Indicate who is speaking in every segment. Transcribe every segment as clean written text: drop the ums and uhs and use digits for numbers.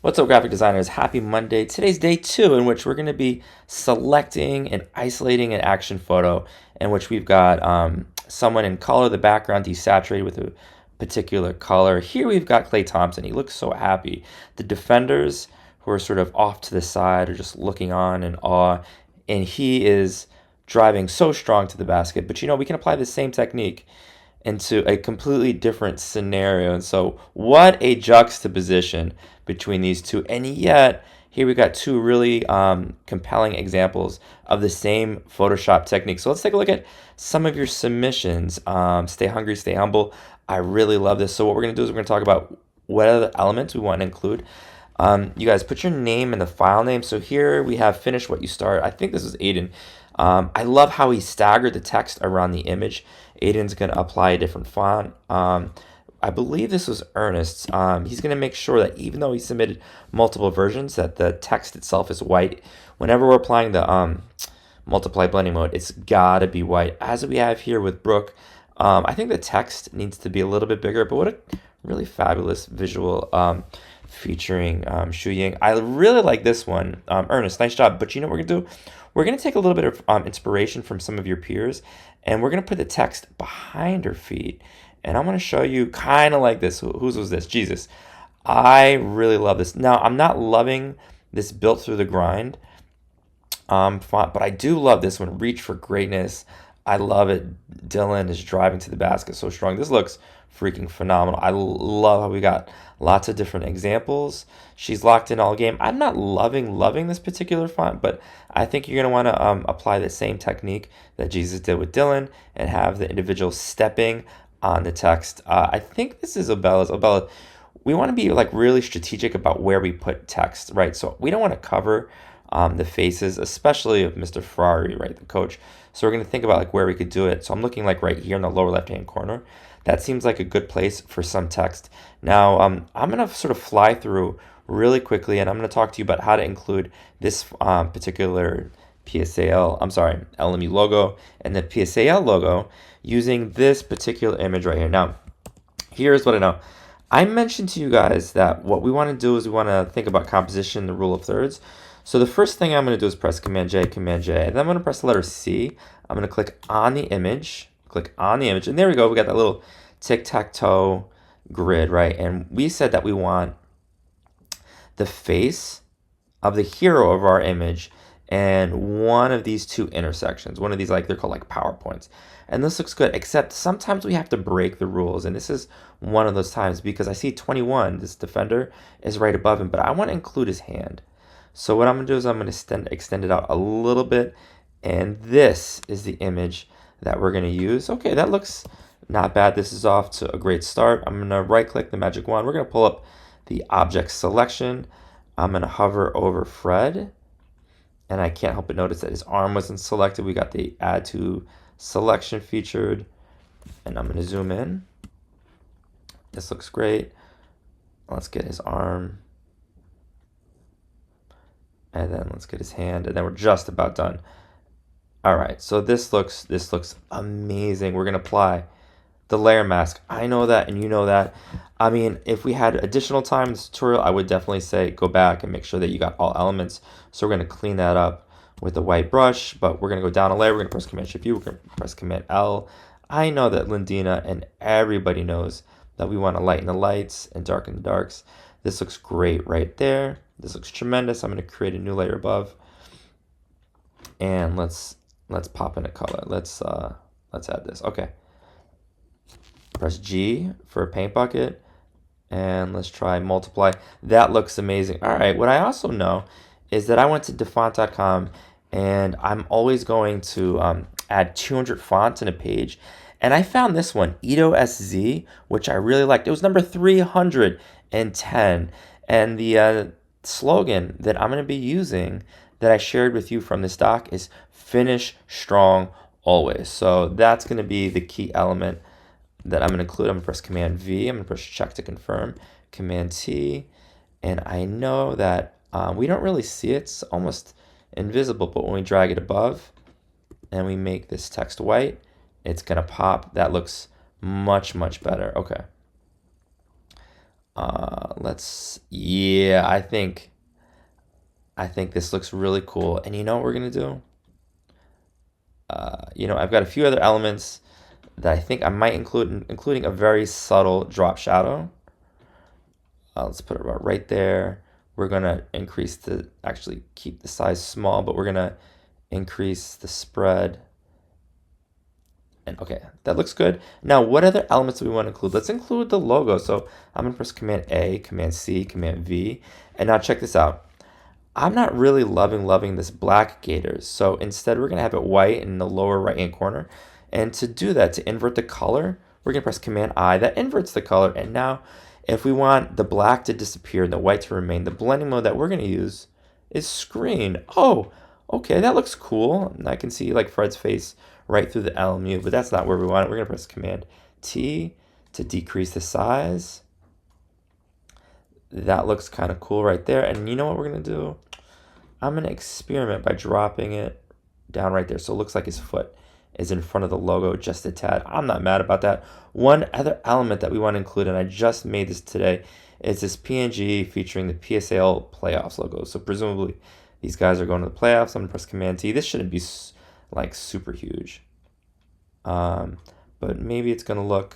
Speaker 1: What's up, graphic designers? Happy Monday. Today's day 2, in which we're going to be selecting and isolating an action photo, in which we've got someone in color, the background desaturated with a particular color. Here we've got Klay Thompson. He looks so happy. The defenders, who are sort of off to the side, are just looking on in awe, and he is driving so strong to the basket. But we can apply the same technique into a completely different scenario. And so, what a juxtaposition between these two. And yet, here we got two really compelling examples of the same Photoshop technique. So, let's take a look at some of your submissions. Stay hungry, stay humble. I really love this. So, what we're going to do is we're going to talk about what other elements we want to include. You guys put your name in the file name. So here we have finish what you start. I think this is Aiden. I love how he staggered the text around the image. Aiden's going to apply a different font. I believe this was Ernest. He's going to make sure that even though he submitted multiple versions, that the text itself is white. Whenever we're applying the multiply blending mode, it's got to be white. As we have here with Brooke, I think the text needs to be a little bit bigger, but what a really fabulous visual featuring Shu Ying. I really like this one. Ernest, nice job. But you know what we're going to do? We're going to take a little bit of inspiration from some of your peers, and we're going to put the text behind her feet. And I'm going to show you kind of like this. Whose was this? Jesus. I really love this. Now, I'm not loving this built through the grind font, but I do love this one. Reach for greatness. I love it. Dylan is driving to the basket so strong. This looks freaking phenomenal. I love how we got lots of different examples. She's locked in all game. I'm not loving this particular font, but I think you're going to want to apply the same technique that Jesus did with Dylan and have the individual stepping on the text. I think this is Abella. We want to be like really strategic about where we put text, right? So we don't want to cover the faces, especially of Mr. Ferrari, right, the coach. So we're going to think about like where we could do it. So I'm looking like right here in the lower left-hand corner. That seems like a good place for some text. Now, I'm going to sort of fly through really quickly, and I'm going to talk to you about how to include this particular LMU logo and the PSAL logo using this particular image right here. Now, here's what I know. I mentioned to you guys that what we want to do is we want to think about composition, the rule of thirds. So the first thing I'm going to do is press Command J, and then I'm going to press the letter C. I'm going to click on the image, and there we go. We got that little tic-tac-toe grid, right? And we said that we want the face of the hero of our image and one of these two intersections. One of these, like, they're called like PowerPoints. And this looks good, except sometimes we have to break the rules. And this is one of those times because I see 21, this defender, is right above him, but I want to include his hand. So what I'm going to do is I'm going to extend it out a little bit. And this is the image that we're going to use. Okay, that looks not bad. This is off to a great start. I'm going to right click the magic wand. We're going to pull up the object selection. I'm going to hover over Fred. And I can't help but notice that his arm wasn't selected. We got the add to selection featured. And I'm going to zoom in. This looks great. Let's get his arm. And then let's get his hand. And then we're just about done. All right, so this looks amazing. We're gonna apply the layer mask. I know that, and you know that. I mean, if we had additional time in this tutorial, I would definitely say go back and make sure that you got all elements. So we're gonna clean that up with a white brush, but we're gonna go down a layer. We're gonna press Command Shift U. We're gonna press Command L. I know that Lindina and everybody knows that we want to lighten the lights and darken the darks. This looks great right there. This looks tremendous. I'm gonna create a new layer above, and let's pop in a color. Let's add this. Okay. Press G for a paint bucket, and let's try multiply. That looks amazing. All right. What I also know is that I went to dafont.com, and I'm always going to add 200 fonts in a page. And I found this one, Ito SZ, which I really liked. It was number 310. And the slogan that I'm going to be using that I shared with you from this doc is finish strong always. So that's going to be the key element that I'm going to include. I'm going to press Command V. I'm going to press check to confirm. Command T. And I know that we don't really see it. It's almost invisible, but when we drag it above and we make this text white, it's going to pop. That looks much, much better. Okay. Yeah, I think this looks really cool. And you know what we're gonna do? I've got a few other elements that I think I might include, including a very subtle drop shadow. Let's put it about right there. We're gonna actually keep the size small, but we're gonna increase the spread. And okay, that looks good. Now, what other elements do we want to include? Let's include the logo. So I'm gonna press Command A, Command C, Command V, and now check this out. I'm not really loving this black gators. So instead, we're gonna have it white in the lower right-hand corner. And to do that, to invert the color, we're gonna press Command I. That inverts the color. And now, if we want the black to disappear and the white to remain, the blending mode that we're gonna use is screen. Oh, okay, that looks cool. And I can see like Fred's face right through the LMU, but that's not where we want it. We're gonna press Command T to decrease the size. That looks kind of cool right there. And you know what we're gonna do? I'm gonna experiment by dropping it down right there. So it looks like his foot is in front of the logo just a tad. I'm not mad about that. One other element that we want to include, and I just made this today, is this PNG featuring the PSAL playoffs logo. So presumably these guys are going to the playoffs. I'm gonna press Command T. This shouldn't be like super huge. But maybe it's gonna look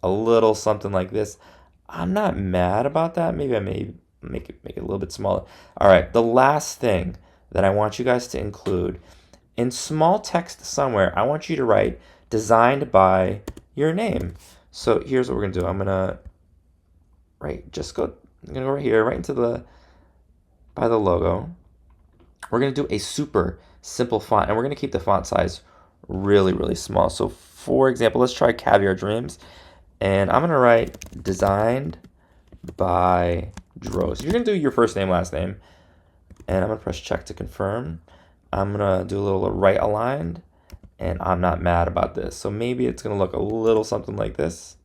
Speaker 1: a little something like this. I'm not mad about that. Maybe I may make it a little bit smaller. All right, the last thing that I want you guys to include in small text somewhere, I want you to write designed by your name. So here's what we're gonna do. I'm gonna go right here, right into by the logo. We're gonna do a super simple font, and we're gonna keep the font size really, really small. So for example, let's try Caviar Dreams, and I'm gonna write designed by Dros. You're gonna do your first name, last name, and I'm gonna press check to confirm. I'm gonna do a little right aligned, and I'm not mad about this. So maybe it's gonna look a little something like this.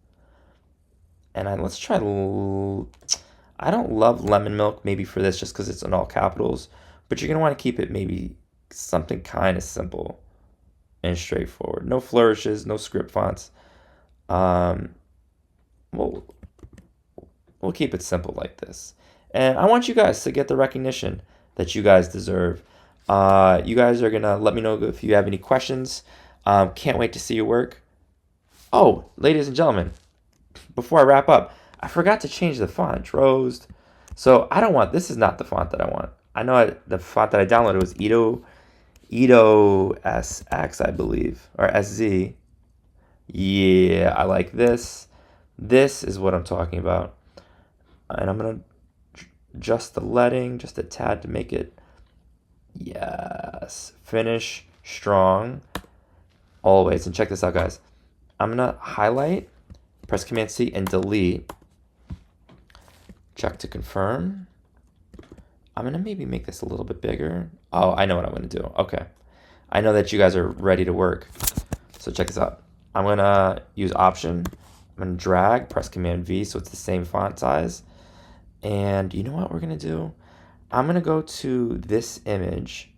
Speaker 1: And let's try. I don't love lemon milk maybe for this just because it's in all capitals, but you're gonna want to keep it maybe something kind of simple and straightforward. No flourishes, no script fonts. Um, we'll we'll keep it simple like this. And I want you guys to get the recognition that you guys deserve. You guys are gonna let me know if you have any questions. Can't wait to see your work. Oh, ladies and gentlemen, before I wrap up, I forgot to change the font, Droz. So I don't want, this is not the font that I want. I know the font that I downloaded was Edo SX, I believe, or SZ. Yeah, I like this. This is what I'm talking about. And I'm gonna adjust the leading just a tad to make it, yes, finish strong always. And check this out, guys. I'm gonna highlight, press Command C and delete. Check to confirm. I'm gonna maybe make this a little bit bigger. Oh, I know what I'm gonna do. Okay. I know that you guys are ready to work. So check this out. I'm gonna use Option. I'm gonna drag, press Command V so it's the same font size. And you know what we're gonna do? I'm gonna go to this image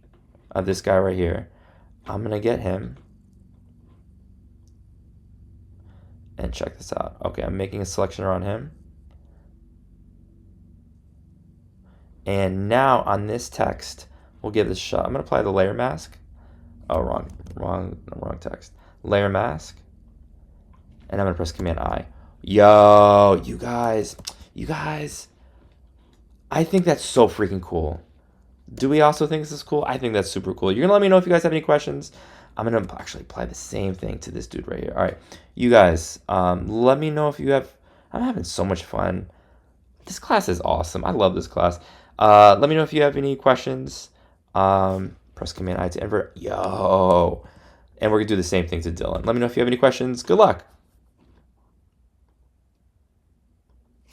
Speaker 1: of this guy right here. I'm gonna get him. And check this out. Okay, I'm making a selection around him. And now on this text, we'll give this a shot. I'm gonna apply the layer mask. Oh, wrong text. Layer mask. And I'm gonna press Command I. Yo, you guys. I think that's so freaking cool. Do we also think this is cool? I think that's super cool. You're gonna let me know if you guys have any questions. I'm gonna actually apply the same thing to this dude right here. All right, you guys, let me know if you have. I'm having so much fun. This class is awesome. I love this class. Let me know if you have any questions. Press Command I to invert. Yo, and we're gonna do the same thing to Dylan. Let me know if you have any questions. Good luck.